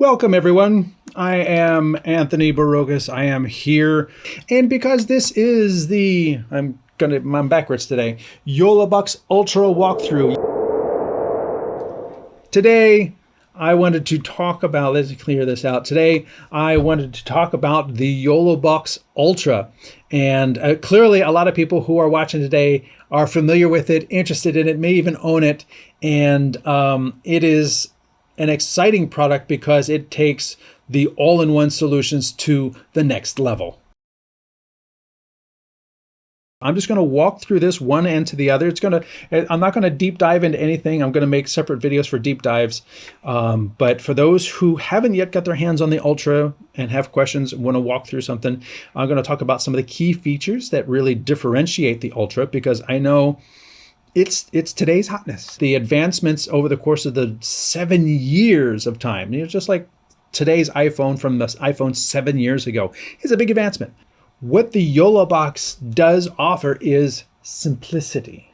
Welcome everyone. I am Anthony Barogas. I am here, and because this is the I'm backwards today, YOLOBUX Ultra walkthrough. Today I wanted to talk about, let's clear this out. Today I wanted to talk about the YOLOBUX Ultra, and clearly a lot of people who are watching today are familiar with it, interested in it, may even own it, and it is an exciting product because it takes the all-in-one solutions to the next level. I'm just going to walk through this one end to the other. I'm not going to deep dive into anything. I'm going to make separate videos for deep dives. But for those who haven't yet got their hands on the Ultra and have questions, want to walk through something, I'm going to talk about some of the key features that really differentiate the Ultra, because I know it's today's hotness. The advancements over the course of the 7 years of time, just like today's iPhone from the iPhone 7 years ago, is a big advancement. What the YOLOBUX does offer is simplicity.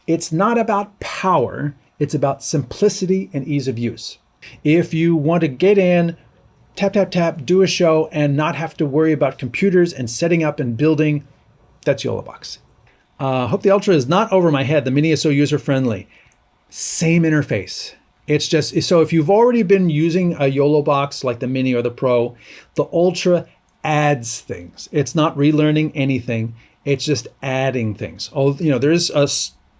It's not about power, it's about simplicity and ease of use. If you want to get in, tap, tap, tap, do a show, and not have to worry about computers and setting up and building, that's YOLOBUX. Hope the Ultra is not over my head. The Mini is so user-friendly. Same interface. It's just, so if you've already been using a YOLOBUX like the Mini or the Pro, the Ultra adds things. It's not relearning anything. It's just adding things. There's a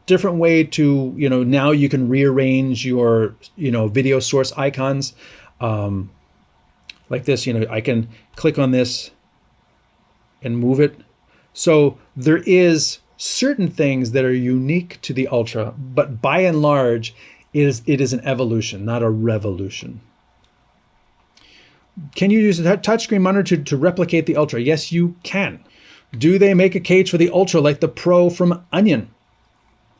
different way to, now you can rearrange your, video source icons like this. I can click on this and move it. So there is certain things that are unique to the Ultra, but by and large, it is an evolution, not a revolution. Can you use a touchscreen monitor to replicate the Ultra? Yes, you can. Do they make a cage for the Ultra like the Pro from Onion?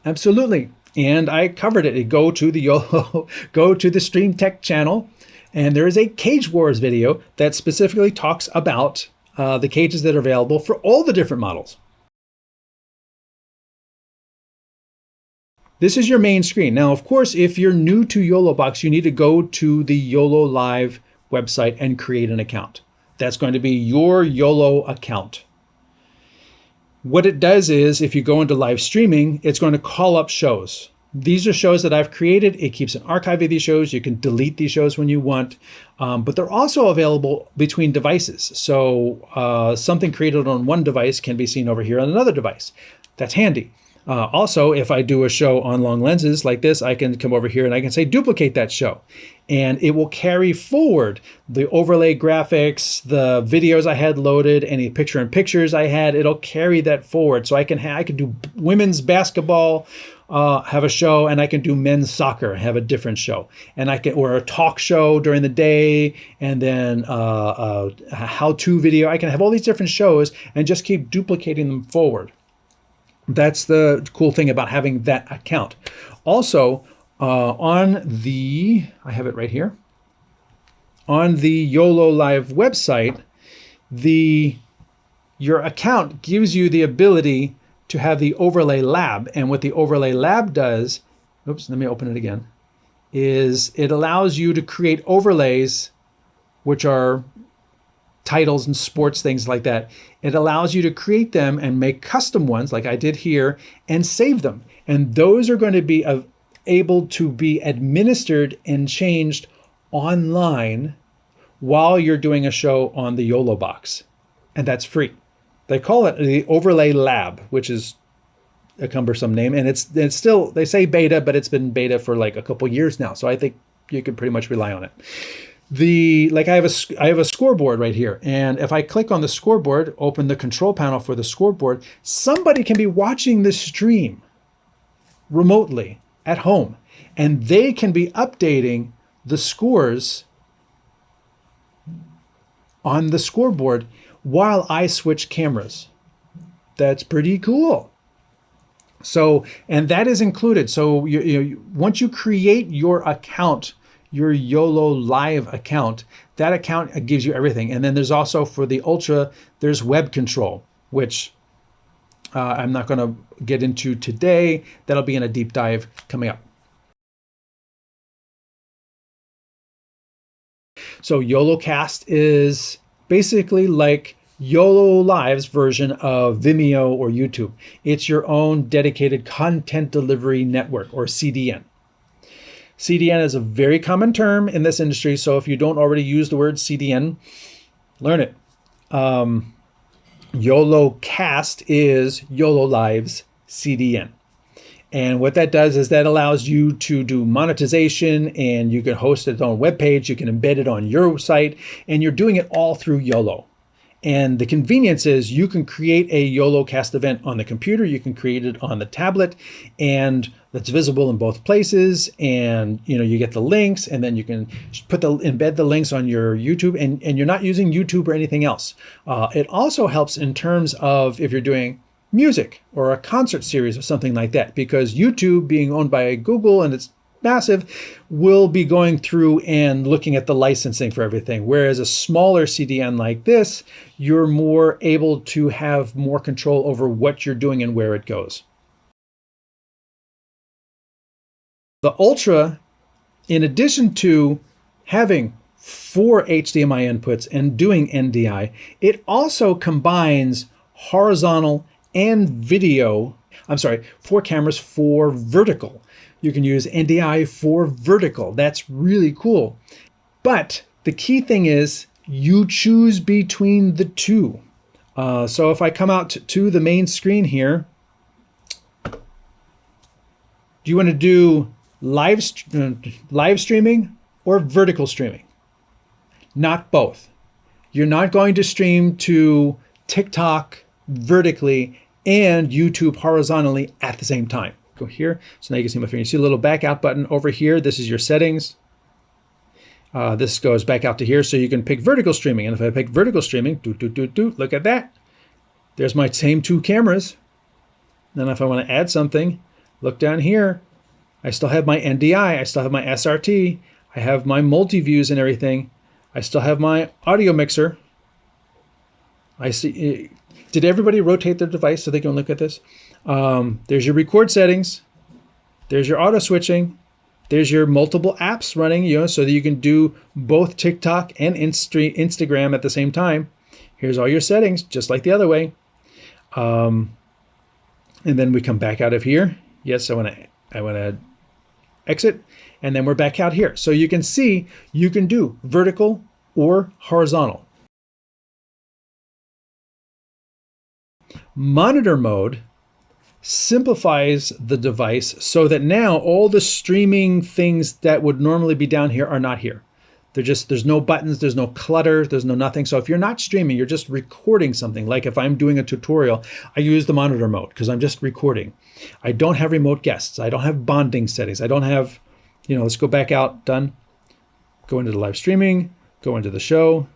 Absolutely. And I covered it. Go to the Stream Tech channel, and there is a Cage Wars video that specifically talks about the cages that are available for all the different models. This is your main screen. Now, of course, if you're new to YOLOBUX, you need to go to the YOLO Live website and create an account. That's going to be your YOLO account. What it does is, if you go into live streaming, it's going to call up shows. These are shows that I've created. It keeps an archive of these shows. You can delete these shows when you want, but they're also available between devices. So something created on one device can be seen over here on another device. That's handy. Also, if I do a show on long lenses like this, I can come over here and I can say duplicate that show, and it will carry forward the overlay graphics, the videos I had loaded, any picture-in-pictures I had. It'll carry that forward. So I can do women's basketball, have a show, and I can do men's soccer, have a different show, and or a talk show during the day, and then a how-to video. I can have all these different shows and just keep duplicating them forward. That's the cool thing about having that account. Also, I have it right here, on the YOLO Live website, your account gives you the ability to have the Overlay Lab. And what the Overlay Lab does, oops, let me open it again, is it allows you to create overlays, which are titles and sports, things like that. It allows you to create them and make custom ones like I did here and save them. And those are going to be able to be administered and changed online while you're doing a show on the YOLOBUX. And that's free. They call it the Overlay Lab, which is a cumbersome name. And it's still, they say beta, but it's been beta for like a couple years now. So I think you can pretty much rely on it. I have a scoreboard right here, and if I click on the scoreboard, open the control panel for the scoreboard, somebody can be watching this stream remotely at home, and they can be updating the scores on the scoreboard while I switch cameras. That's pretty cool. So, and that is included. So once you create your account, your YOLO Live account, that account gives you everything. And then there's also, for the Ultra, there's web control, which I'm not going to get into today. That'll be in a deep dive coming up. So YOLOcast is basically like YOLO Live's version of Vimeo or YouTube. It's your own dedicated content delivery network, or CDN. CDN is a very common term in this industry, so if you don't already use the word CDN, learn it. YOLOcast is YOLO Live's CDN. And what that does is that allows you to do monetization, and you can host it on a web page, you can embed it on your site, and you're doing it all through YOLO. And the convenience is you can create a YOLOcast event on the computer, you can create it on the tablet, and that's visible in both places. And you get the links, and then you can embed the links on your YouTube, and you're not using YouTube or anything else. It also helps in terms of if you're doing music or a concert series or something like that, because YouTube, being owned by Google and it's massive, will be going through and looking at the licensing for everything. Whereas a smaller CDN like this, you're more able to have more control over what you're doing and where it goes. The Ultra, in addition to having 4 HDMI inputs and doing NDI, it also combines horizontal and video. 4 cameras for vertical. You can use NDI for vertical. That's really cool. But the key thing is you choose between the two. So if I come out to the main screen here, do you want to do live streaming or vertical streaming? Not both. You're not going to stream to TikTok vertically and YouTube horizontally at the same time. Go here. So now you can see my finger. You see a little back out button over here. This is your settings. This goes back out to here, so you can pick vertical streaming. And if I pick vertical streaming, look at that. There's my same 2 cameras. Then if I want to add something, look down here. I still have my NDI. I still have my SRT. I have my multi-views and everything. I still have my audio mixer. I see. Did everybody rotate their device so they can look at this? There's your record settings. There's your auto switching. There's your multiple apps running, so that you can do both TikTok and Instagram at the same time. Here's all your settings, just like the other way. And then we come back out of here. Yes, I want to exit, and then we're back out here. So you can see you can do vertical or horizontal. Monitor mode simplifies the device so that now all the streaming things that would normally be down here are not here. There's no buttons, there's no clutter, there's no nothing. So if you're not streaming, you're just recording something. Like if I'm doing a tutorial, I use the monitor mode because I'm just recording. I don't have remote guests. I don't have bonding settings. I don't have, let's go back out, done. Go into the live streaming, go into the show.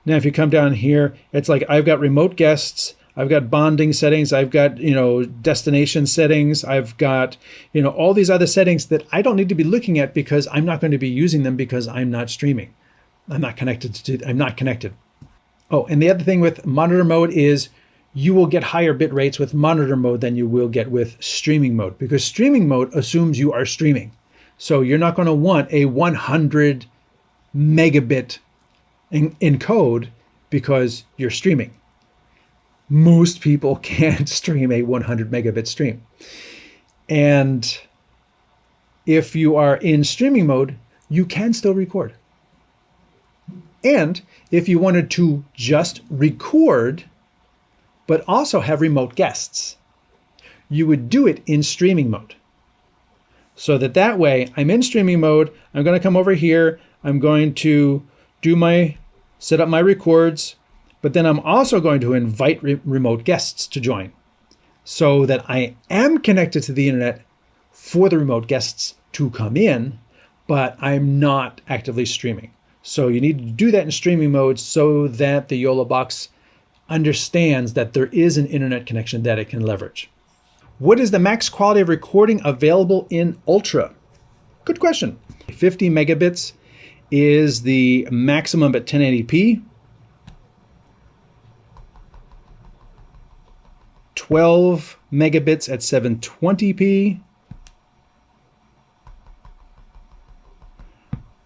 Now, if you come down here, it's like I've got remote guests, I've got bonding settings, I've got, destination settings, I've got, all these other settings that I don't need to be looking at because I'm not going to be using them because I'm not streaming. I'm not connected. Oh, and the other thing with monitor mode is you will get higher bit rates with monitor mode than you will get with streaming mode, because streaming mode assumes you are streaming. So you're not going to want a 100 megabit encode because you're streaming. Most people can't stream a 100 megabit stream. And if you are in streaming mode, you can still record. And if you wanted to just record, but also have remote guests, you would do it in streaming mode. So that way, I'm in streaming mode, I'm going to come over here, I'm going to set up my records, but then I'm also going to invite remote guests to join so that I am connected to the internet for the remote guests to come in, but I'm not actively streaming. So you need to do that in streaming mode so that the YOLO box understands that there is an internet connection that it can leverage. What is the max quality of recording available in Ultra? Good question. 50 megabits is the maximum at 1080p. 12 megabits at 720p.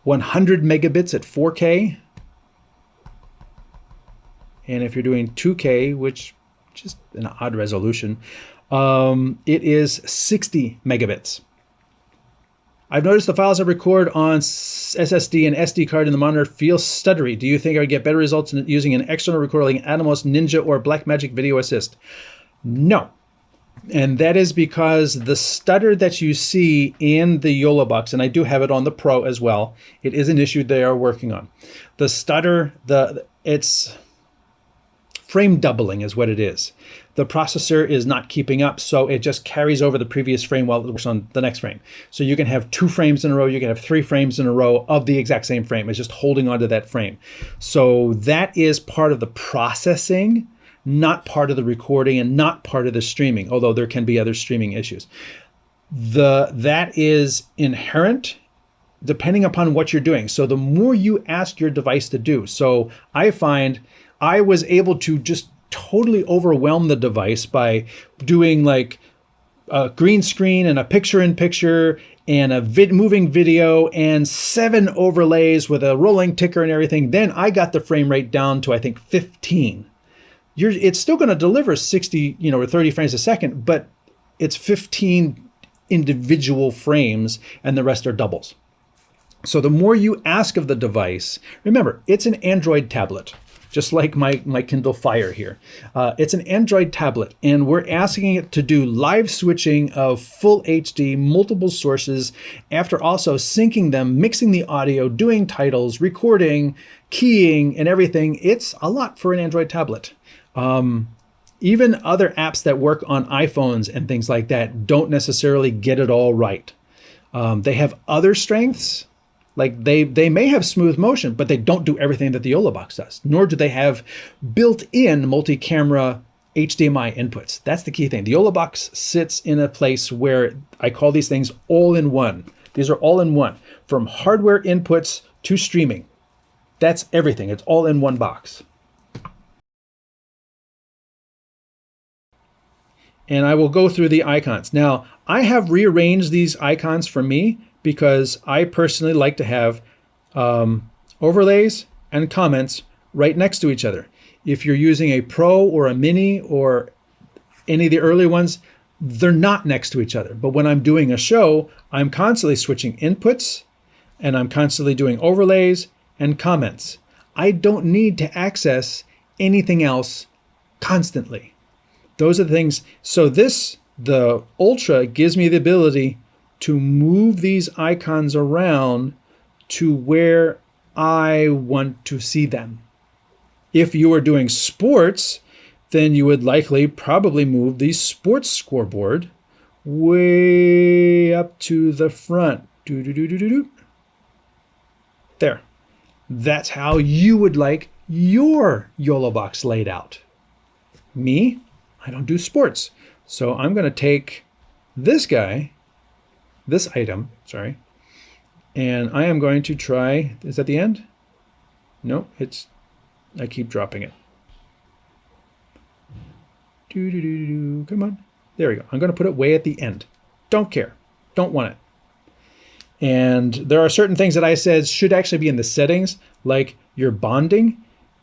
100 megabits at 4K. And if you're doing 2K, which is just an odd resolution, it is 60 megabits. I've noticed the files I record on SSD and SD card in the monitor feel stuttery. Do you think I would get better results using an external recorder like Atomos, Ninja, or Blackmagic Video Assist? No. And that is because the stutter that you see in the YOLOBox, and I do have it on the Pro as well, it is an issue they are working on. The stutter, it's frame doubling is what it is. The processor is not keeping up, so it just carries over the previous frame while it works on the next frame. So you can have 2 frames in a row, you can have 3 frames in a row of the exact same frame. It's just holding onto that frame. So that is part of the processing, not part of the recording and not part of the streaming, although there can be other streaming issues. That is inherent depending upon what you're doing. So the more you ask your device to do. So I find I was able to just totally overwhelm the device by doing like a green screen and a picture-in-picture and a moving video and 7 overlays with a rolling ticker and everything. Then I got the frame rate down to, I think, 15. It's still going to deliver 60, or 30 frames a second, but it's 15 individual frames and the rest are doubles. So the more you ask of the device, remember, it's an Android tablet, just like my Kindle Fire here. It's an Android tablet, and we're asking it to do live switching of full HD, multiple sources, after also syncing them, mixing the audio, doing titles, recording, keying, and everything. It's a lot for an Android tablet. Even other apps that work on iPhones and things like that don't necessarily get it all right. They have other strengths. Like they may have smooth motion, but they don't do everything that the YOLOBox does, nor do they have built-in multi-camera HDMI inputs. That's the key thing. The YOLOBox sits in a place where I call these things all-in-one. These are all-in-one, from hardware inputs to streaming. That's everything. It's all in one box. And I will go through the icons. Now, I have rearranged these icons for me because I personally like to have overlays and comments right next to each other. If you're using a Pro or a Mini or any of the early ones, they're not next to each other. But when I'm doing a show, I'm constantly switching inputs and I'm constantly doing overlays and comments. I don't need to access anything else constantly. Those are the things. So the Ultra gives me the ability to move these icons around to where I want to see them. If you are doing sports, then you would likely probably move the sports scoreboard way up to the front. There. That's how you would like your YOLOBox laid out. Me, I don't do sports. So I'm going to take this item, and I am going to try, is that the end? No, I keep dropping it. Come on. There we go. I'm going to put it way at the end. Don't care. Don't want it. And there are certain things that I said should actually be in the settings, like your bonding.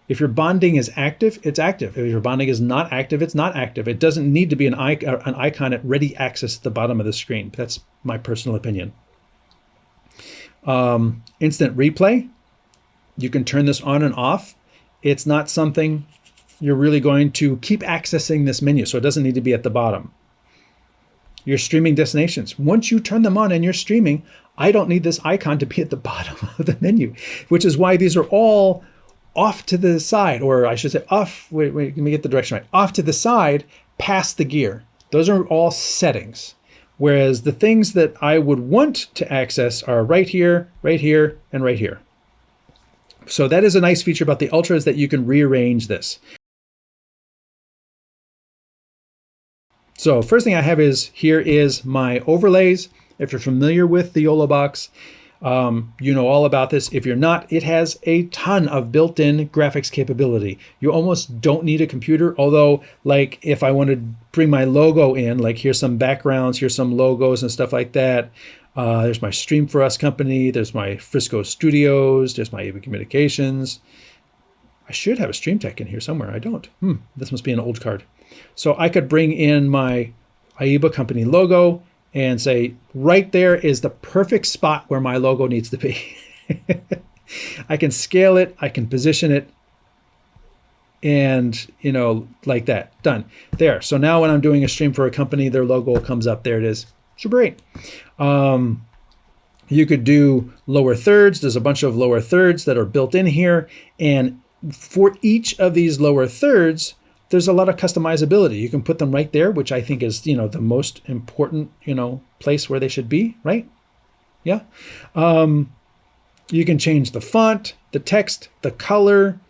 If your bonding is active, it's active. If your bonding is not active, it's not active. It doesn't need to be an icon at ready access at the bottom of the screen. That's my personal opinion. Instant replay. You can turn this on and off. It's not something you're really going to keep accessing this menu, so it doesn't need to be at the bottom. Your streaming destinations. Once you turn them on and you're streaming, I don't need this icon to be at the bottom of the menu, which is why these are all off to the side, or I should say off, wait, let me get the direction right. Off to the side, past the gear. Those are all settings. Whereas the things that I would want to access are right here, and right here. So that is a nice feature about the Ultra, is that you can rearrange this. So first thing I have here is my overlays. If you're familiar with the YOLOBox, you know all about this. If you're not, it has a ton of built-in graphics capability. You almost don't need a computer, although like if I want to bring my logo in, like here's some backgrounds, here's some logos and stuff like that. There's my Stream for Us company. There's my Frisco Studios. There's my AV Communications. I should have a Stream Tech in here somewhere. I don't. This must be an old card. So I could bring in my AIBA company logo and say, right there is the perfect spot where my logo needs to be. I can scale it. I can position it. And, you know, like that. Done. There. So now when I'm doing a stream for a company, their logo comes up. There it is. Super great. You could do lower thirds. There's a bunch of lower thirds that are built in here. And for each of these lower thirds, there's a lot of customizability. You can put them right there, which I think is, you know, the most important, you know, place where they should be, right? Yeah. You can change the font, the text, the color,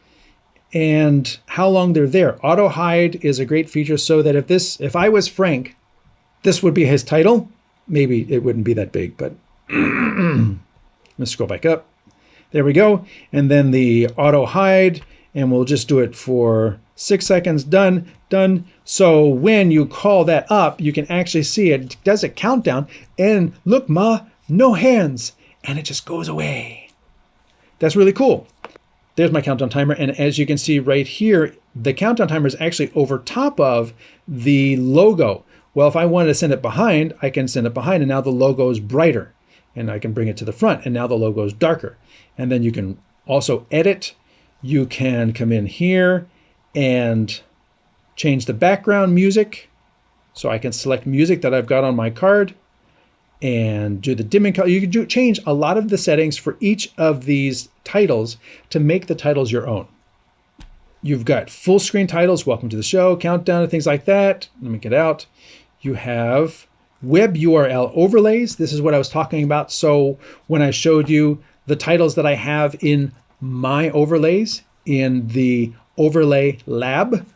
and how long they're there. Auto hide is a great feature so that if I was Frank, this would be his title. Maybe it wouldn't be that big, but let's scroll back up. There we go. And then the auto hide, and we'll just do it for 6 seconds. Done, done. So when you call that up, you can actually see it does a countdown, and look, Ma, no hands, and it just goes away. That's really cool. There's my countdown timer, and as you can see right here, the countdown timer is actually over top of the logo. Well, if I wanted to send it behind, I can send it behind, and now the logo is brighter, and I can bring it to the front, and now the logo is darker. And then you can also edit. You can come in here and change the background music. So I can select music that I've got on my card and do the dimming color. You can change a lot of the settings for each of these titles to make the titles your own. You've got full screen titles, welcome to the show, countdown, and things like that. Let me get out. You have web URL overlays. This is what I was talking about. So when I showed you the titles that I have in my overlays in the overlay lab,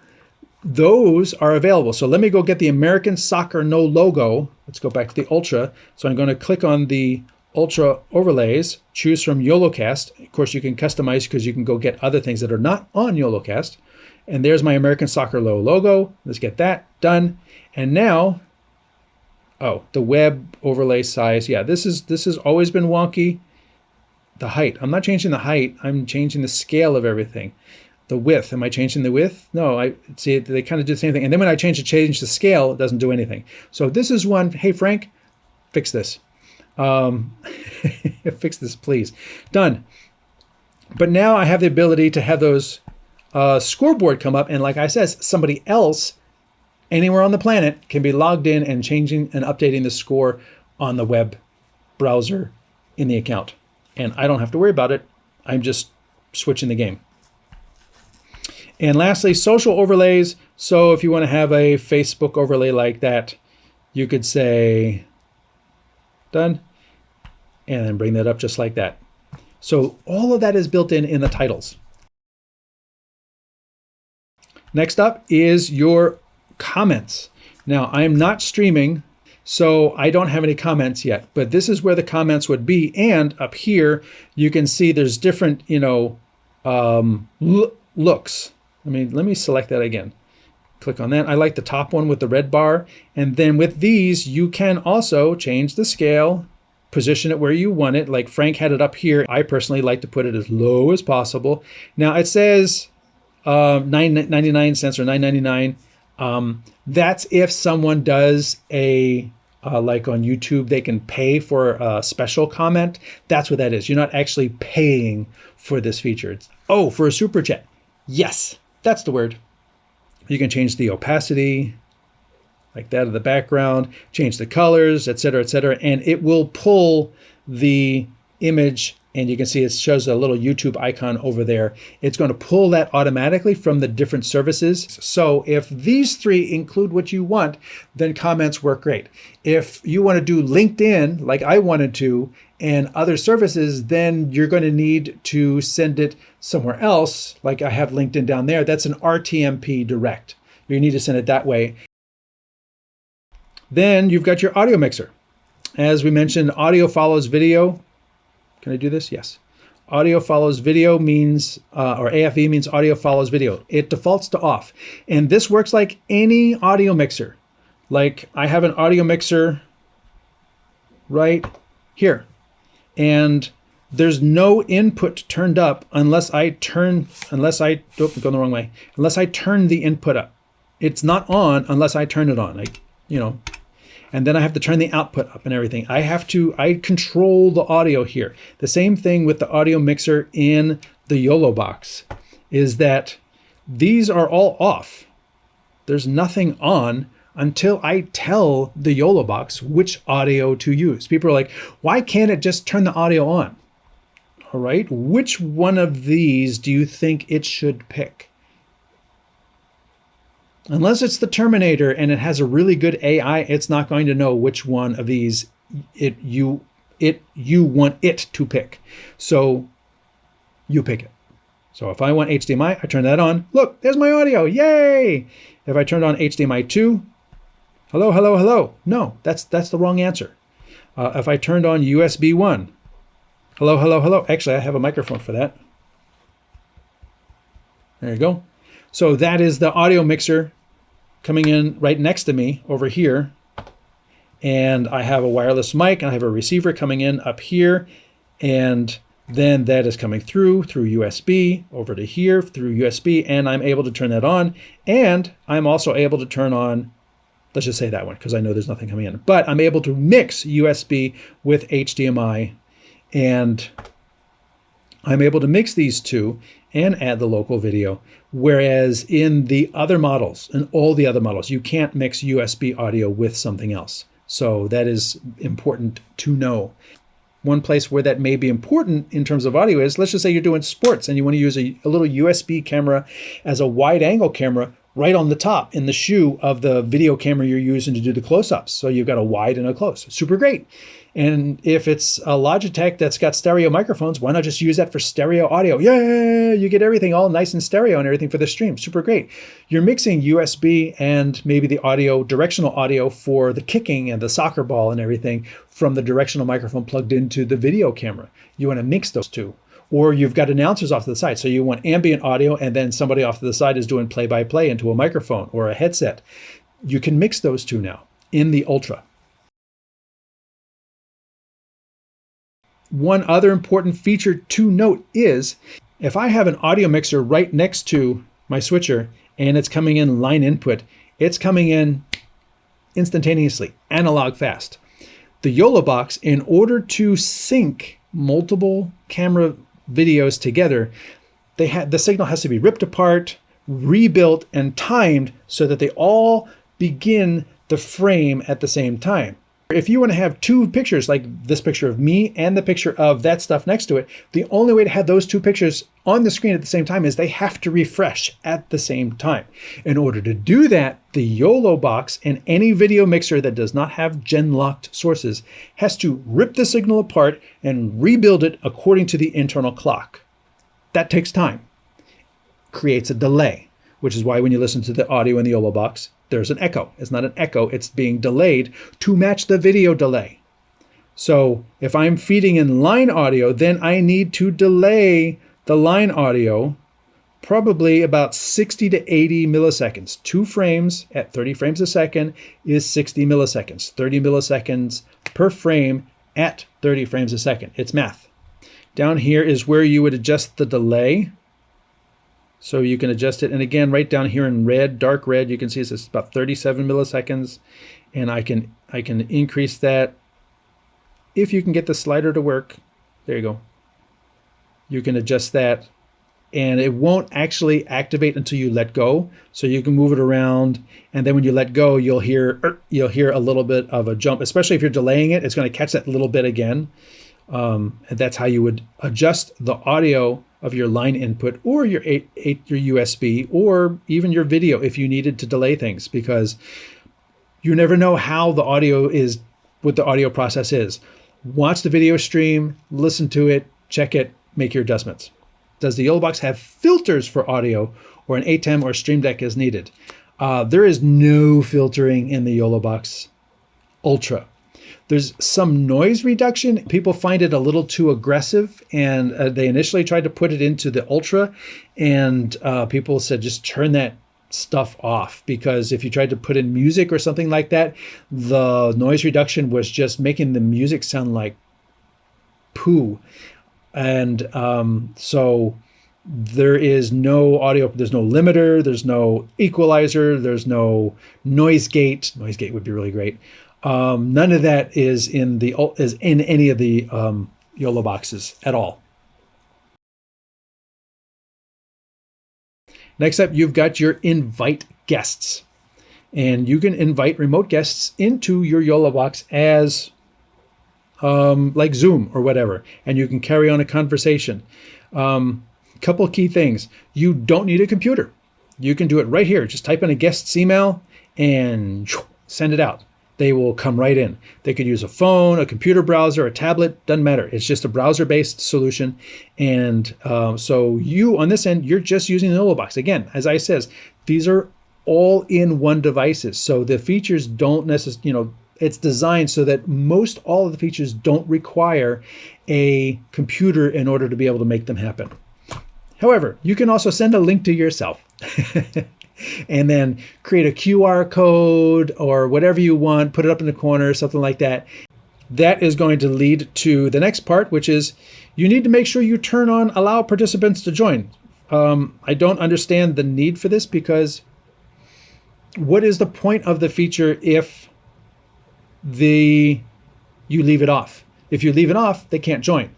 those are available. So let me go get the American Soccer No logo. Let's go back to the Ultra. So I'm going to click on the Ultra overlays, choose from YOLOcast. Of course, you can customize because you can go get other things that are not on YOLOcast. And there's my American Soccer No logo. Let's get that done. And now, oh, the web overlay size. Yeah, this has always been wonky. The height. I'm not changing the height. I'm changing the scale of everything. The width. Am I changing the width? No, I see they kind of do the same thing. And then when I change the scale, it doesn't do anything. So this is one. Hey, Frank, fix this. Fix this, please. Done. But now I have the ability to have those scoreboard come up. And like I said, somebody else anywhere on the planet can be logged in and changing and updating the score on the web browser in the account. And I don't have to worry about it. I'm just switching the game. And lastly, social overlays. So if you want to have a Facebook overlay like that, you could say done, and then bring that up just like that. So all of that is built in the titles. Next up is your comments. Now, I am not streaming, so I don't have any comments yet, but this is where the comments would be. And up here, you can see there's different, looks. Let me select that again. Click on that. I like the top one with the red bar. And then with these, you can also change the scale, position it where you want it. Like Frank had it up here. I personally like to put it as low as possible. Now it says 9.99 cents or $9.99. That's if someone does a like on YouTube, they can pay for a special comment. That's what that is. You're not actually paying for this feature. It's, oh, for a super chat. Yes, that's the word. You can change the opacity like that of the background, change the colors, et cetera, and it will pull the image, and you can see it shows a little YouTube icon over there. It's going to pull that automatically from the different services. So if these three include what you want, then comments work great. If you want to do LinkedIn, like I wanted to, and other services, then you're going to need to send it somewhere else. Like I have LinkedIn down there. That's an RTMP direct. You need to send it that way. Then you've got your audio mixer. As we mentioned, audio follows video. Can I do this? Yes. Audio follows video means, or AFV means audio follows video. It defaults to off. And this works like any audio mixer. Like I have an audio mixer right here. And there's no input turned up unless I turn the input up. It's not on unless I turn it on. And then I have to turn the output up and everything. I control the audio here. The same thing with the audio mixer in the YOLO box is that these are all off. There's nothing on until I tell the YOLO box which audio to use. People are like, why can't it just turn the audio on? All right, which one of these do you think it should pick? Unless it's the Terminator and it has a really good AI, it's not going to know which one of these you want it to pick. So you pick it. So if I want HDMI, I turn that on. Look, there's my audio. Yay! If I turned on HDMI 2, hello, hello, hello. No, that's the wrong answer. If I turned on USB 1, hello, hello, hello. Actually, I have a microphone for that. There you go. So that is the audio mixer coming in right next to me over here. And I have a wireless mic and I have a receiver coming in up here. And then that is coming through USB over to here through USB. And I'm able to turn that on. And I'm also able to turn on, let's just say that one because I know there's nothing coming in. But I'm able to mix USB with HDMI. And I'm able to mix these two and add the local video. Whereas in the other models, in all the other models, you can't mix USB audio with something else. So that is important to know. One place where that may be important in terms of audio is, let's just say you're doing sports and you want to use a little USB camera as a wide angle camera right on the top in the shoe of the video camera you're using to do the close-ups. So you've got a wide and a close. Super great. And if it's a Logitech that's got stereo microphones, why not just use that for stereo audio? Yeah, you get everything all nice and stereo and everything for the stream. Super great. You're mixing USB and maybe the audio, directional audio for the kicking and the soccer ball and everything from the directional microphone plugged into the video camera. You want to mix those two. Or you've got announcers off to the side. So you want ambient audio and then somebody off to the side is doing play-by-play into a microphone or a headset. You can mix those two now in the Ultra. One other important feature to note is if I have an audio mixer right next to my switcher and it's coming in line input, it's coming in instantaneously, analog fast. The YOLO box, in order to sync multiple camera videos together, the signal has to be ripped apart, rebuilt, and timed so that they all begin the frame at the same time. If you want to have two pictures, like this picture of me and the picture of that stuff next to it, the only way to have those two pictures on the screen at the same time is they have to refresh at the same time. In order to do that, the YOLO box and any video mixer that does not have gen-locked sources has to rip the signal apart and rebuild it according to the internal clock. That takes time, creates a delay, which is why when you listen to the audio in the YOLO box, there's an echo. It's not an echo, it's being delayed to match the video delay. So if I'm feeding in line audio, then I need to delay the line audio probably about 60 to 80 milliseconds. 2 frames at 30 frames a second is 60 milliseconds. 30 milliseconds per frame at 30 frames a second. It's math. Down here is where you would adjust the delay. So you can adjust it. And again, right down here in red, dark red, you can see it's about 37 milliseconds. And I can increase that if you can get the slider to work. There you go. You can adjust that. And it won't actually activate until you let go. So you can move it around. And then when you let go, you'll hear a little bit of a jump. Especially if you're delaying it, it's going to catch that little bit again. And that's how you would adjust the audio of your line input or your USB or even your video if you needed to delay things, because you never know how the audio is, what the audio process is. Watch the video stream, listen to it, check it, make your adjustments. Does the YOLO box have filters for audio, or an ATEM or Stream Deck as needed? There is no filtering in the YOLO box Ultra. There's some noise reduction. People find it a little too aggressive, and they initially tried to put it into the Ultra, and people said just turn that stuff off, because if you tried to put in music or something like that, the noise reduction was just making the music sound like poo. And so there is no audio, there's no limiter, there's no equalizer, there's no noise gate. Noise gate would be really great. None of that is in any of the YOLO boxes at all. Next up, you've got your invite guests. And you can invite remote guests into your YOLO box as like Zoom or whatever, and you can carry on a conversation. Couple key things. You don't need a computer. You can do it right here. Just type in a guest's email and send it out. They will come right in. They could use a phone, a computer browser, a tablet, doesn't matter. It's just a browser-based solution. And so you, on this end, you're just using the YOLO box. Again, as I says, these are all-in-one devices. So the features don't necessarily, it's designed so that most all of the features don't require a computer in order to be able to make them happen. However, you can also send a link to yourself and then create a QR code or whatever you want, put it up in the corner, something like that. That is going to lead to the next part, which is you need to make sure you turn on allow participants to join. I don't understand the need for this, because what is the point of the feature if you leave it off? If you leave it off, they can't join.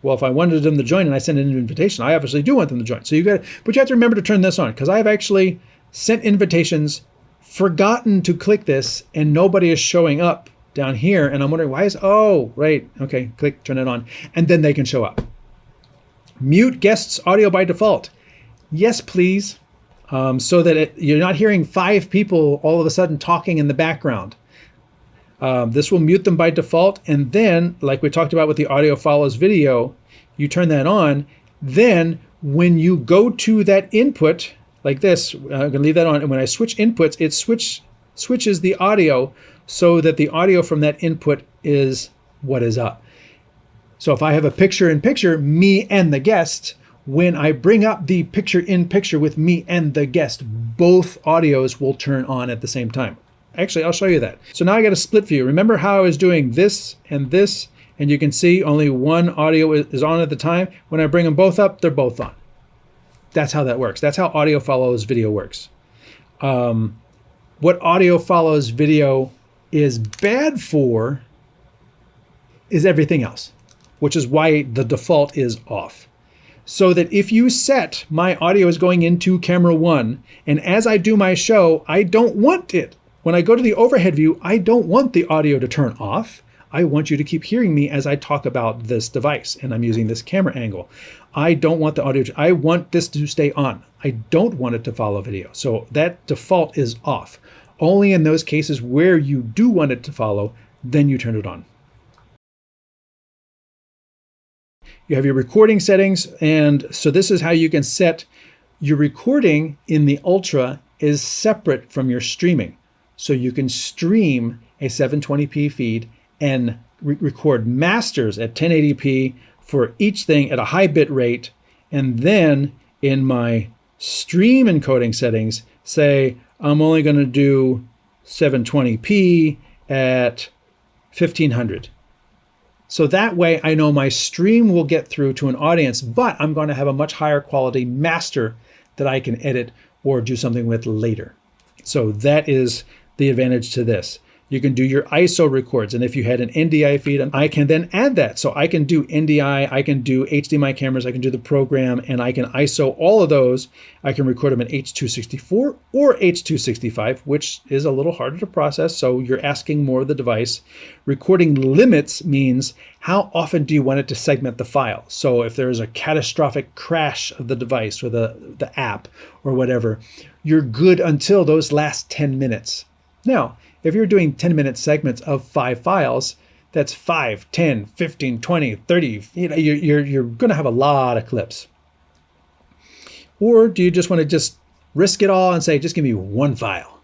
Well, if I wanted them to join and I send an invitation, I obviously do want them to join. So but you have to remember to turn this on, because I've actually sent invitations, forgotten to click this, and nobody is showing up down here. And I'm wondering why oh, right. Okay, click, turn it on, and then they can show up. Mute guests audio by default. Yes, please. So that you're not hearing 5 people all of a sudden talking in the background. This will mute them by default. And then, like we talked about with the audio follows video, you turn that on. Then when you go to that input, like this, I'm going to leave that on. And when I switch inputs, it switches the audio so that the audio from that input is what is up. So if I have a picture-in-picture, me and the guest, when I bring up the picture-in-picture with me and the guest, both audios will turn on at the same time. Actually, I'll show you that. So now I got a split view. Remember how I was doing this, and you can see only one audio is on at the time. When I bring them both up, they're both on. That's how that works. That's how audio follows video works. What audio follows video is bad for is everything else, which is why the default is off. So that if you set my audio is going into camera 1, and as I do my show, I don't want it. When I go to the overhead view, I don't want the audio to turn off. I want you to keep hearing me as I talk about this device, and I'm using this camera angle. I don't want the audio, I want this to stay on. I don't want it to follow video. So that default is off. Only in those cases where you do want it to follow, then you turn it on. You have your recording settings, and so this is how you can set your recording in the Ultra is separate from your streaming. So you can stream a 720p feed and record masters at 1080p for each thing at a high bit rate. And then in my stream encoding settings, say I'm only going to do 720p at 1500. So that way I know my stream will get through to an audience, but I'm going to have a much higher quality master that I can edit or do something with later. So that is the advantage to this. You can do your ISO records, and if you had an NDI feed, I can then add that. So I can do NDI, I can do HDMI cameras, I can do the program, and I can ISO all of those. I can record them in H.264 or H.265, which is a little harder to process, so you're asking more of the device. Recording limits means how often do you want it to segment the file? So if there is a catastrophic crash of the device or the app or whatever, you're good until those last 10 minutes. Now, if you're doing 10-minute segments of 5 files, that's 5, 10, 15, 20, 30. You're going to have a lot of clips. Or do you just want to just risk it all and say, just give me one file?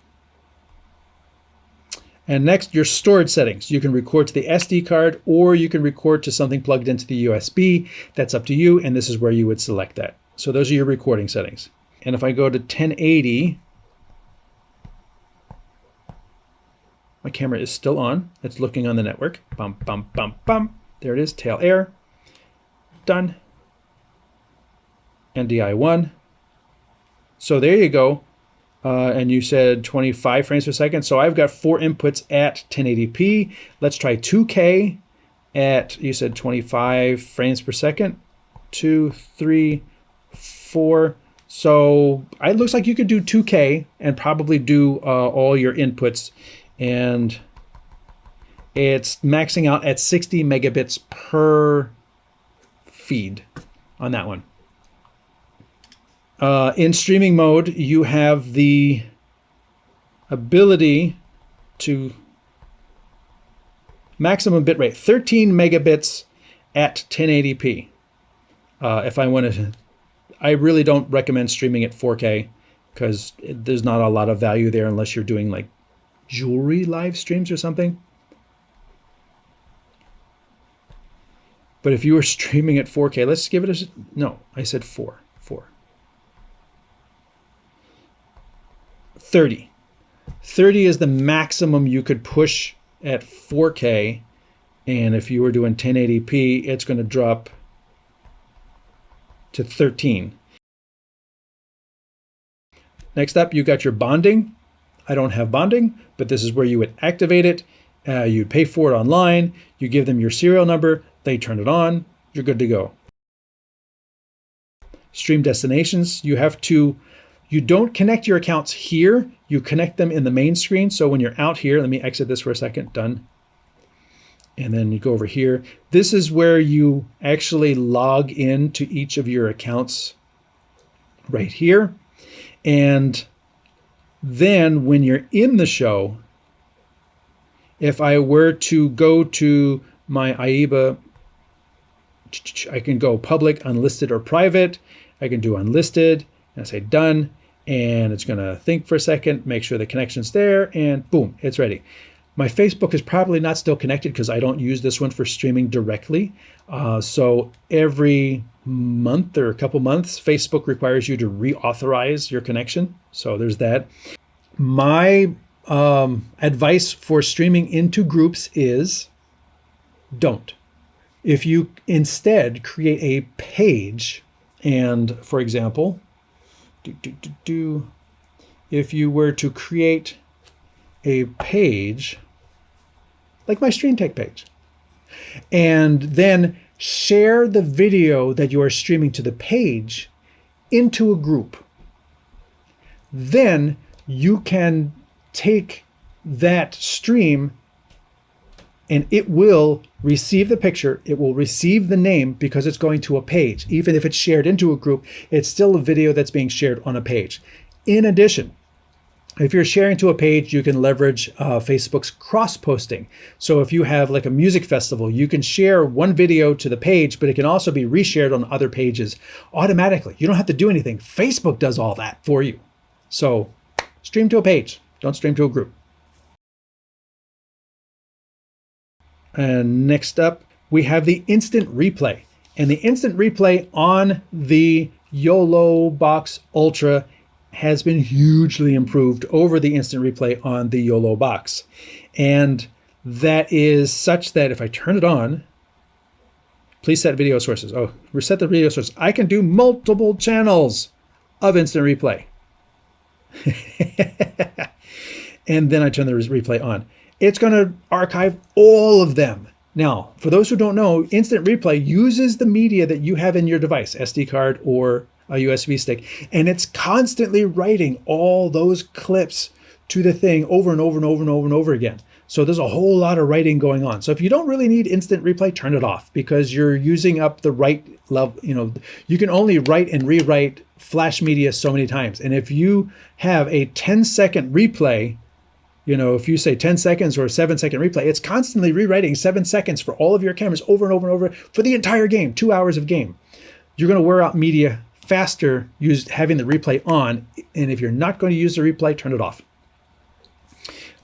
And next, your storage settings. You can record to the SD card, or you can record to something plugged into the USB. That's up to you, and this is where you would select that. So those are your recording settings. And if I go to 1080, my camera is still on. It's looking on the network. Bum, bum, bum, bum. There it is, tail air. done. NDI1. So there you go. And you said 25 frames per second. So I've got 4 inputs at 1080p. Let's try 2K at, you said 25 frames per second. 2, 3, 4. So it looks like you could do 2K and probably do all your inputs. And it's maxing out at 60 megabits per feed on that one. In streaming mode, you have the ability to maximum bitrate, 13 megabits at 1080p. If I want to, I really don't recommend streaming at 4K because there's not a lot of value there unless you're doing like jewelry live streams or something. But if you were streaming at 4K, let's give it a, no, I said 4. 30. 30 is the maximum you could push at 4K. And if you were doing 1080p, it's going to drop to 13. Next up, you got your bonding. I don't have bonding, but this is where you would activate it. You'd pay for it online. You give them your serial number. They turn it on. You're good to go. Stream destinations. You don't connect your accounts here. You connect them in the main screen. So when you're out here, let me exit this for a second. Done. And then you go over here. This is where you actually log in to each of your accounts right here. And then when you're in the show, if I were to go to my AIBA, I can go public, unlisted, or private. I can do unlisted and I say done. And it's going to think for a second, make sure the connection's there, and boom, it's ready. My Facebook is probably not still connected because I don't use this one for streaming directly. So every month or a couple months, Facebook requires you to reauthorize your connection. So there's that. My advice for streaming into groups is don't. If you instead create a page, and for example, if you were to create a page like my StreamTech page and then share the video that you are streaming to the page into a group, then you can take that stream and it will receive the picture, it will receive the name because it's going to a page. Even if it's shared into a group, it's still a video that's being shared on a page. In addition, if you're sharing to a page, you can leverage Facebook's cross-posting. So if you have like a music festival, you can share one video to the page, but it can also be reshared on other pages automatically. You don't have to do anything. Facebook does all that for you. So stream to a page, don't stream to a group. And next up, we have the instant replay. And the instant replay on the YOLO Box Ultra has been hugely improved over the instant replay on the YOLO Box. And that is such that if I turn it on, please set video sources. Oh, reset the video source. I can do multiple channels of instant replay. And then I turn the replay on. It's going to archive all of them. Now, for those who don't know, Instant Replay uses the media that you have in your device, SD card or a USB stick, and it's constantly writing all those clips to the thing over and over and over and over and over again. So there's a whole lot of writing going on. So if you don't really need Instant Replay, turn it off because you're using up the write level. You know, you can only write and rewrite Flash media so many times. And if you have a 10-second replay, you know, if you say 10 seconds or a 7-second replay, it's constantly rewriting 7 seconds for all of your cameras over and over and over for the entire game, 2 hours of game. You're going to wear out media faster having the replay on. And if you're not going to use the replay, turn it off.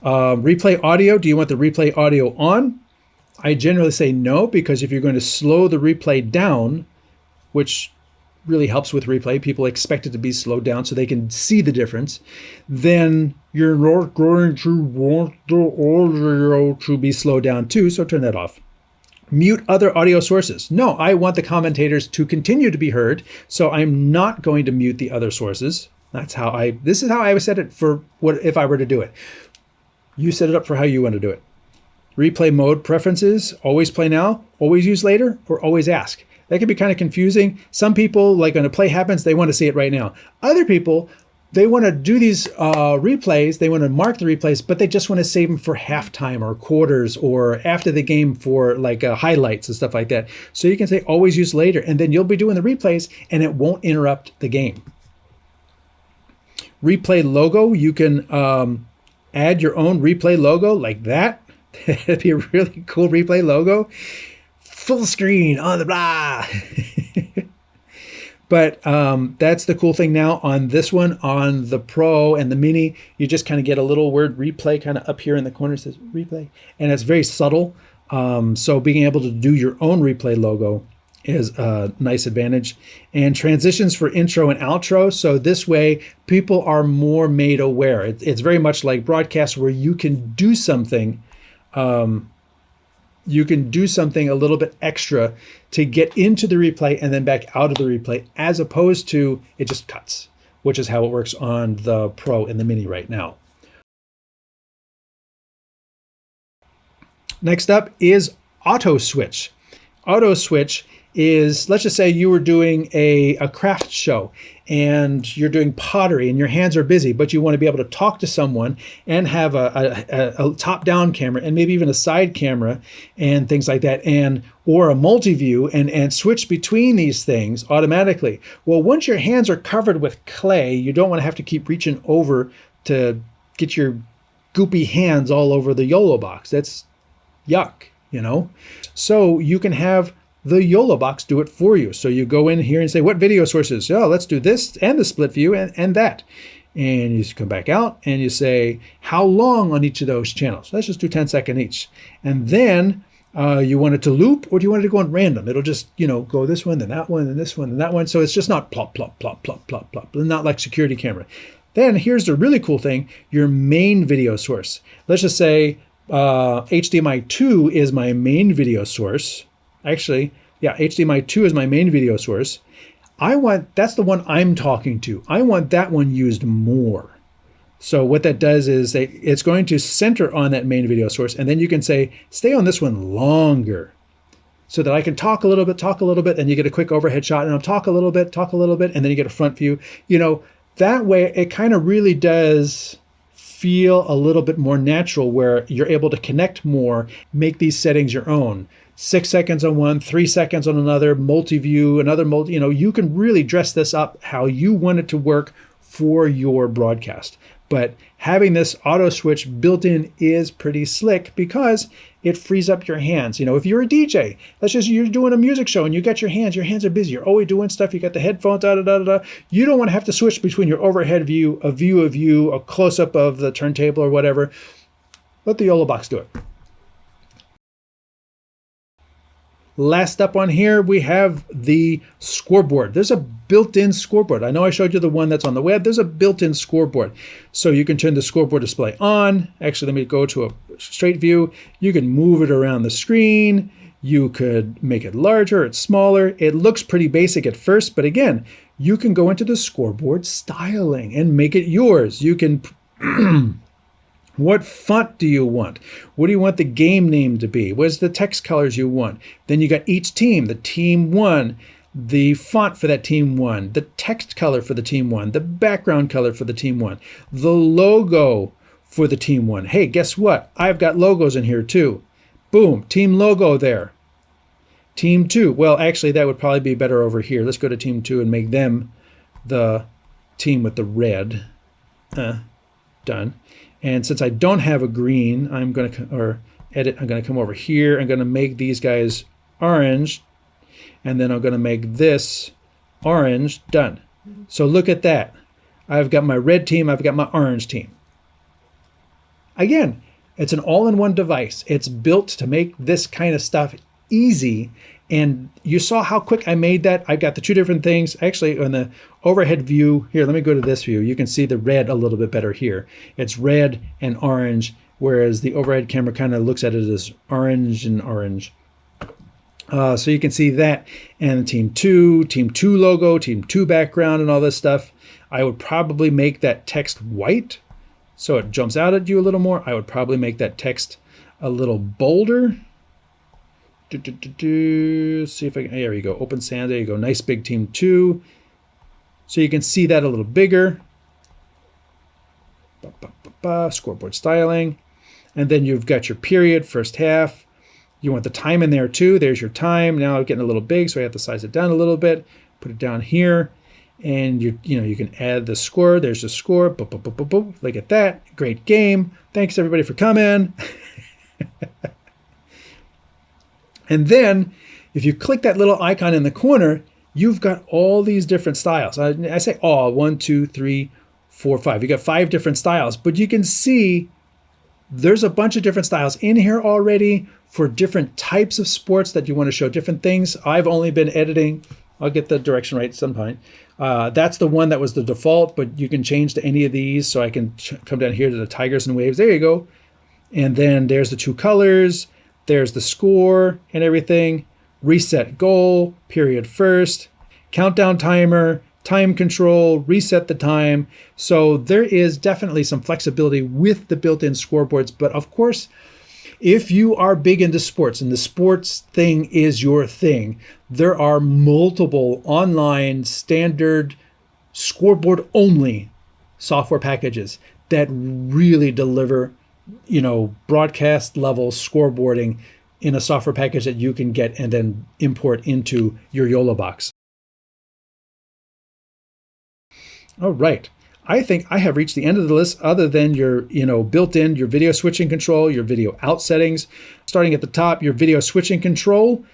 Replay audio. Do you want the replay audio on? I generally say no, because if you're going to slow the replay down, which really helps with replay, people expect it to be slowed down so they can see the difference, then you're not going to want the audio to be slowed down too, so turn that off. mute other audio sources. No, I want the commentators to continue to be heard, so I'm not going to mute the other sources. This is how I set it for what if I were to do it. You set it up for how you want to do it. Replay mode preferences, always play now, always use later, or always ask. That can be kind of confusing. Some people, like when a play happens, they want to see it right now. Other people, they want to do these replays, they want to mark the replays, but they just want to save them for halftime or quarters or after the game for like highlights and stuff like that. So you can say always use later, and then you'll be doing the replays and it won't interrupt the game. Replay logo, you can add your own replay logo like that. That'd be a really cool replay logo. Full screen on the blah. But that's the cool thing now on this one, on the Pro and the Mini. You just kind of get a little word replay kind of up here in the corner. It says replay. And it's very subtle. So being able to do your own replay logo is a nice advantage. And transitions for intro and outro. So this way, people are more made aware. It's very much like broadcast where you can do something. You can do something a little bit extra to get into the replay and then back out of the replay, as opposed to it just cuts, which is how it works on the Pro and the Mini right now. Next up is auto switch. Auto switch is, let's just say you were doing a craft show and you're doing pottery and your hands are busy, but you want to be able to talk to someone and have a top-down camera and maybe even a side camera and things like that, or a multi-view and switch between these things automatically. Well, once your hands are covered with clay, you don't want to have to keep reaching over to get your goopy hands all over the YOLO box. That's yuck, you know? So you can have the YOLO box do it for you. So you go in here and say, what video sources? Oh, let's do this and the split view and that. And you come back out and you say, how long on each of those channels? Let's just do 10-second each. And then you want it to loop, or do you want it to go on random? It'll just, go this one, then that one, and this one, and that one. So it's just not plop, plop, plop, plop, plop, plop, not like security camera. Then here's the really cool thing, your main video source. Let's just say HDMI 2 is my main video source. Actually, yeah, HDMI 2 is my main video source. That's the one I'm talking to. I want that one used more. So what that does is it's going to center on that main video source, and then you can say, stay on this one longer, so that I can talk a little bit, and you get a quick overhead shot, and I'll talk a little bit, and then you get a front view. That way it kind of really does feel a little bit more natural, where you're able to connect more, make these settings your own. 6 seconds on one, 3 seconds on another, multi-view, another multi, you can really dress this up how you want it to work for your broadcast. But having this auto switch built in is pretty slick because it frees up your hands. If you're a DJ, you're doing a music show and you got your hands are busy. You're always doing stuff. You got the headphones, You don't want to have to switch between your overhead view, a view of you, a close-up of the turntable or whatever. Let the YOLO box do it. Last up on here, we have the scoreboard. There's a built-in scoreboard. I know I showed you the one that's on the web. There's a built-in scoreboard. So you can turn the scoreboard display on. Actually, let me go to a straight view. You can move it around the screen. You could make it larger, it's smaller. It looks pretty basic at first, but again, you can go into the scoreboard styling and make it yours. You can what font do you want? What do you want the game name to be? What's the text colors you want? Then you got each team, the team one, the font for that team one, the text color for the team one, the background color for the team one, the logo for the team one. Hey, guess what? I've got logos in here too. Boom, team logo there. Team two, well, actually that would probably be better over here. Let's go to team two and make them the team with the red. Done. And since I don't have a green, I'm going to come over here. I'm going to make these guys orange. And then I'm going to make this orange. Done. So look at that. I've got my red team. I've got my orange team. Again, it's an all-in-one device. It's built to make this kind of stuff easy. And you saw how quick I made that. I've got the two different things. Actually, on the overhead view, here, let me go to this view. You can see the red a little bit better here. It's red and orange, whereas the overhead camera kind of looks at it as orange and orange. So you can see that, and team 2 logo, team 2 background, and all this stuff. I would probably make that text white so it jumps out at you a little more. I would probably make that text a little bolder. See if I can, there you go, Open Sans, there you go, nice big team 2. So you can see that a little bigger. Scoreboard styling. And then you've got your period, first half. You want the time in there too. There's your time. Now I'm getting a little big, so I have to size it down a little bit. Put it down here, and you can add the score. There's the score. Boop, boop, boop, boop, boop. Look at that. Great game. Thanks everybody for coming. And then if you click that little icon in the corner, you've got all these different styles. I say all, 1, 2, 3, 4, 5. You got 5 different styles, but you can see there's a bunch of different styles in here already for different types of sports that you want to show different things. I've only been editing. I'll get the direction right sometime. That's the one that was the default, but you can change to any of these. So I can come down here to the Tigers and Waves. There you go. And then there's the 2 colors. There's the score and everything. Reset goal, period first, countdown timer, time control, reset the time. So there is definitely some flexibility with the built-in scoreboards. But of course, if you are big into sports and the sports thing is your thing, there are multiple online standard scoreboard only software packages that really deliver, broadcast level scoreboarding in a software package that you can get and then import into your YOLO box. All right. I think I have reached the end of the list other than your, built-in, your video switching control, your video out settings. Starting at the top, your video switching control,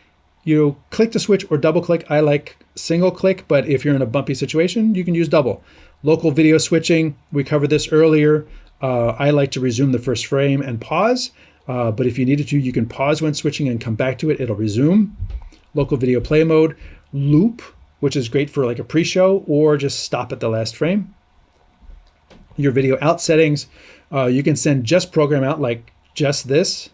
you click to switch or double click. I like single click, but if you're in a bumpy situation, you can use double. Local video switching, we covered this earlier. I like to resume the first frame and pause, but if you needed to, you can pause when switching and come back to it. It'll resume. Local video play mode, loop, which is great for like a pre-show or just stop at the last frame. Your video out settings, you can send just program out like just this,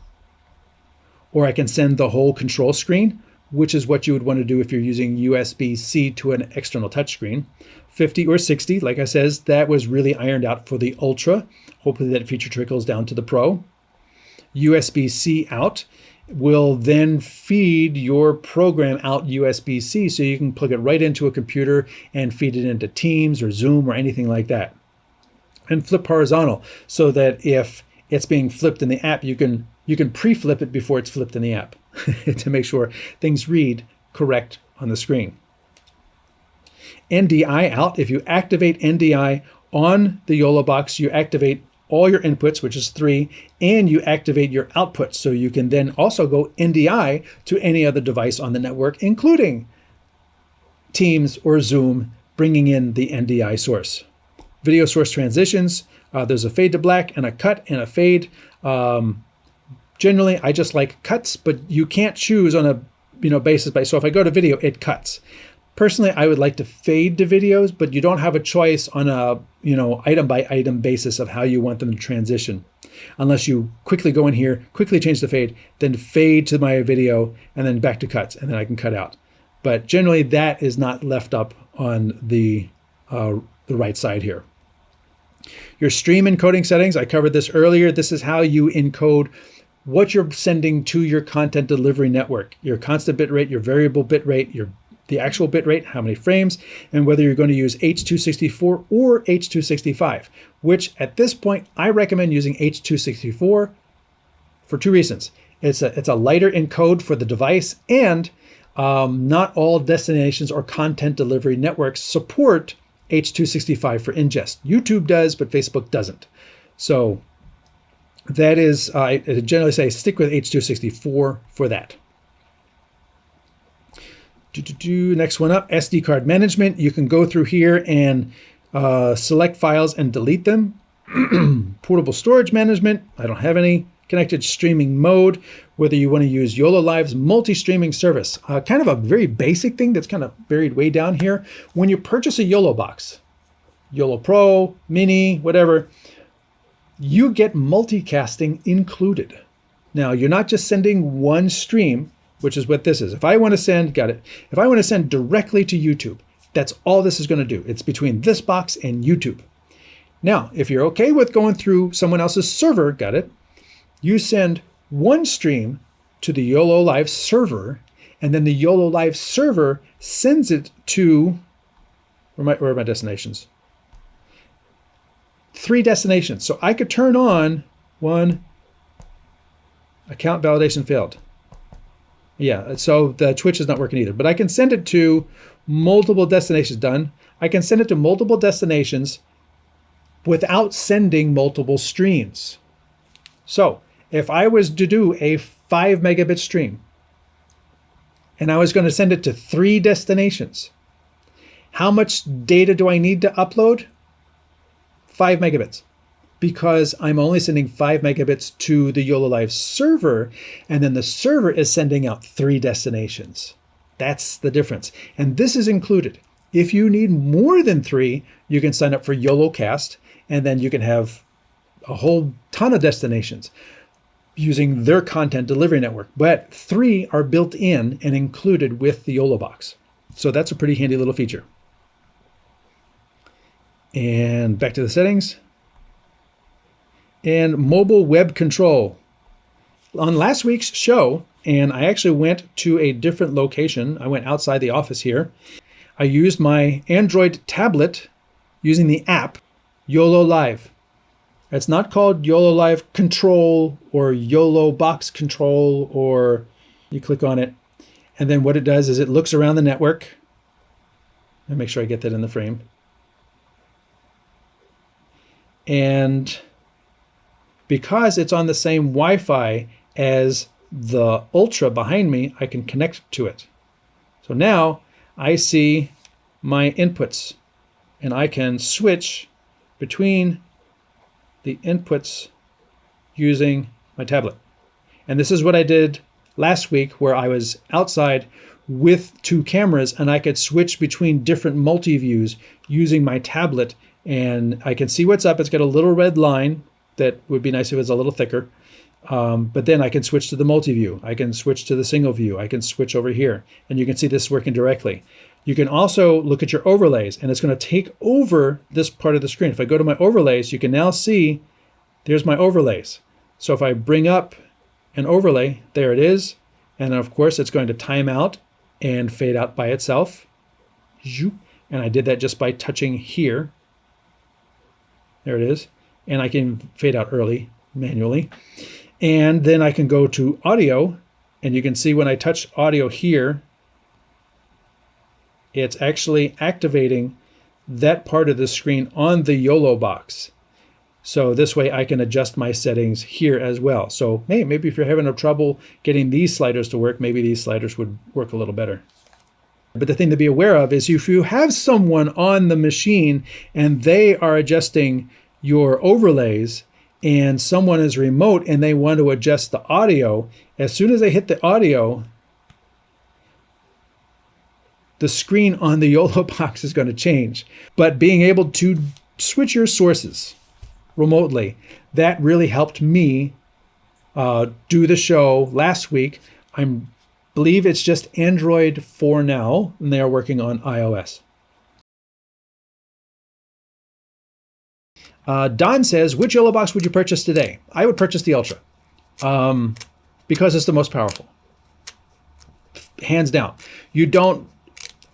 or I can send the whole control screen, which is what you would want to do if you're using USB-C to an external touchscreen. 50 or 60, like I says, that was really ironed out for the Ultra. Hopefully that feature trickles down to the Pro. USB-C out will then feed your program out USB-C, so you can plug it right into a computer and feed it into Teams or Zoom or anything like that. And flip horizontal, so that if it's being flipped in the app, you can pre-flip it before it's flipped in the app to make sure things read correct on the screen. NDI out, if you activate NDI on the YOLO box, you activate all your inputs, which is 3, and you activate your outputs. So you can then also go NDI to any other device on the network, including Teams or Zoom, bringing in the NDI source. Video source transitions, there's a fade to black and a cut and a fade. Generally, I just like cuts, but you can't choose on a basis by. So if I go to video, it cuts. Personally, I would like to fade to videos, but you don't have a choice on a item by item basis of how you want them to transition, unless you quickly go in here, quickly change the fade, then fade to my video, and then back to cuts, and then I can cut out. But generally, that is not left up on the right side here. Your stream encoding settings, I covered this earlier. This is how you encode what you're sending to your content delivery network, your constant bit rate, your variable bit rate, the actual bit rate, how many frames, and whether you're going to use H.264 or H.265, which at this point, I recommend using H.264 for 2 reasons. It's a lighter encode for the device, and not all destinations or content delivery networks support H.265 for ingest. YouTube does, but Facebook doesn't. So that is, I generally say stick with H.264 for that. Next one up, SD card management. You can go through here and select files and delete them. Portable storage management, I don't have any. Connected streaming mode, whether you want to use YOLO Live's multi-streaming service. Kind of a very basic thing that's kind of buried way down here. When you purchase a YOLO box, YOLO Pro, Mini, whatever, you get multicasting included. Now, you're not just sending one stream which is what this is. If I want to send, got it. If I want to send directly to YouTube, that's all this is going to do. It's between this box and YouTube. Now, if you're okay with going through someone else's server, got it, you send one stream to the YOLO Live server, and then the YOLO Live server sends it to, where are my destinations? 3 destinations. So I could turn on one, account validation failed. Yeah, so the Twitch is not working either, but I can send it to multiple destinations. Done. I can send it to multiple destinations without sending multiple streams. So if I was to do a 5 megabit stream and I was going to send it to 3 destinations, how much data do I need to upload? 5 megabits. Because I'm only sending 5 megabits to the YOLO Live server, and then the server is sending out 3 destinations. That's the difference. And this is included. If you need more than 3, you can sign up for YOLOcast, and then you can have a whole ton of destinations using their content delivery network. But 3 are built in and included with the YOLO box. So that's a pretty handy little feature. And back to the settings. And mobile web control. On last week's show, and I actually went to a different location. I went outside the office here. I used my Android tablet using the app YOLO Live. It's not called YOLO Live Control or YOLO Box Control, or you click on it. And then what it does is it looks around the network. Let me make sure I get that in the frame. And because it's on the same Wi-Fi as the Ultra behind me, I can connect to it. So now I see my inputs, and I can switch between the inputs using my tablet. And this is what I did last week, where I was outside with 2 cameras, and I could switch between different multi-views using my tablet, and I can see what's up. It's got a little red line. That would be nice if it was a little thicker. But then I can switch to the multi-view. I can switch to the single view. I can switch over here. And you can see this working directly. You can also look at your overlays, and it's going to take over this part of the screen. If I go to my overlays, you can now see there's my overlays. So if I bring up an overlay, there it is. And of course, it's going to time out and fade out by itself. And I did that just by touching here. There it is. And I can fade out early manually. And then I can go to audio, and you can see when I touch audio here, it's actually activating that part of the screen on the YOLO box. So this way I can adjust my settings here as well. So hey, maybe if you're having a trouble getting these sliders to work, maybe these sliders would work a little better. But the thing to be aware of is if you have someone on the machine and they are adjusting your overlays, and someone is remote and they want to adjust the audio, as soon as they hit the audio, the screen on the YOLO box is going to change. But being able to switch your sources remotely, that really helped me do the show last week. I believe it's just Android for now, and they are working on iOS. Don says, which YOLO box would you purchase today? I would purchase the Ultra because it's the most powerful. Hands down. You don't,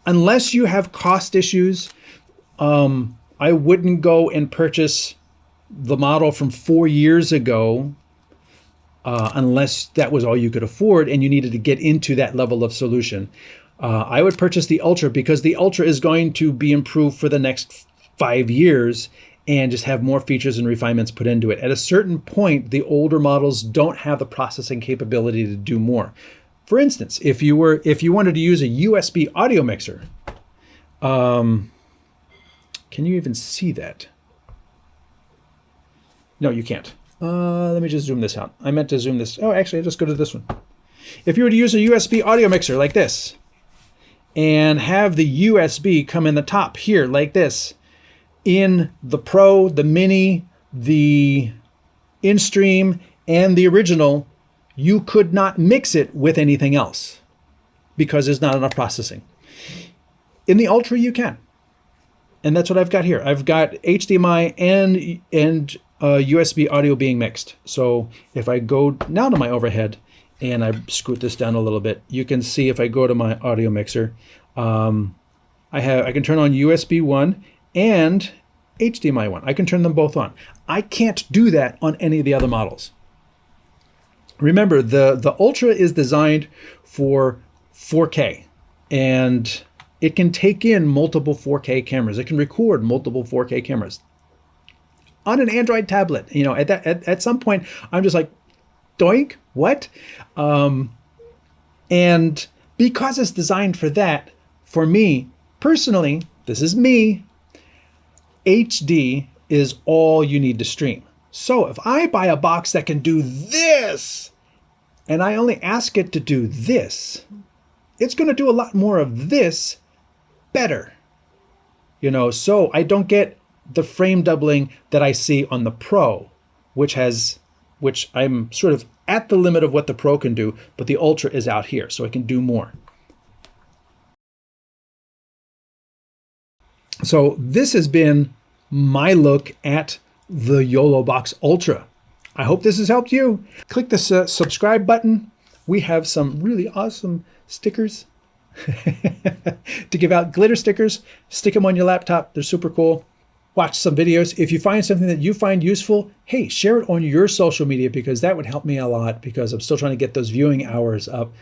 unless you have cost issues, I wouldn't go and purchase the model from 4 years ago unless that was all you could afford and you needed to get into that level of solution. I would purchase the Ultra because the Ultra is going to be improved for the next 5 years and just have more features and refinements put into it. At a certain point, the older models don't have the processing capability to do more. For instance, if you wanted to use a USB audio mixer, can you even see that? No, you can't. Let me just zoom this out. I meant to zoom this. Oh, actually, I'll just go to this one. If you were to use a USB audio mixer like this and have the USB come in the top here like this, in the Pro, the Mini, the InStream, and the original, you could not mix it with anything else because there's not enough processing. In the Ultra, you can. And that's what I've got here. I've got HDMI and USB audio being mixed. So if I go now to my overhead and I scoot this down a little bit, you can see if I go to my audio mixer, I can turn on USB 1 and HDMI 1. I can turn them both on. I can't do that on any of the other models. Remember, the Ultra is designed for 4K, and it can take in multiple 4K cameras. It can record multiple 4K cameras on an Android tablet. You know, at some point, I'm just like, doink, what? And because it's designed for that, for me personally, this is me, HD is all you need to stream. So if I buy a box that can do this, and I only ask it to do this, it's going to do a lot more of this better. You know, so I don't get the frame doubling that I see on the Pro, which I'm sort of at the limit of what the Pro can do, but the Ultra is out here, so it can do more. So this has been my look at the YOLOBOX Ultra. I hope this has helped you. Click the subscribe button. We have some really awesome stickers to give out, glitter stickers. Stick them on your laptop. They're super cool. Watch some videos. If you find something that you find useful, hey, share it on your social media, because that would help me a lot, because I'm still trying to get those viewing hours up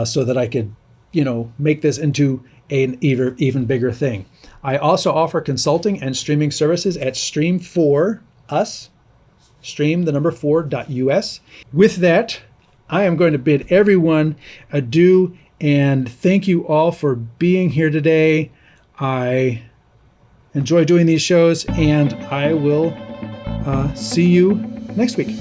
so that I could, you know, make this into an even bigger thing. I also offer consulting and streaming services at Stream4Us, stream4.us. With that, I am going to bid everyone adieu and thank you all for being here today. I enjoy doing these shows, and I will see you next week.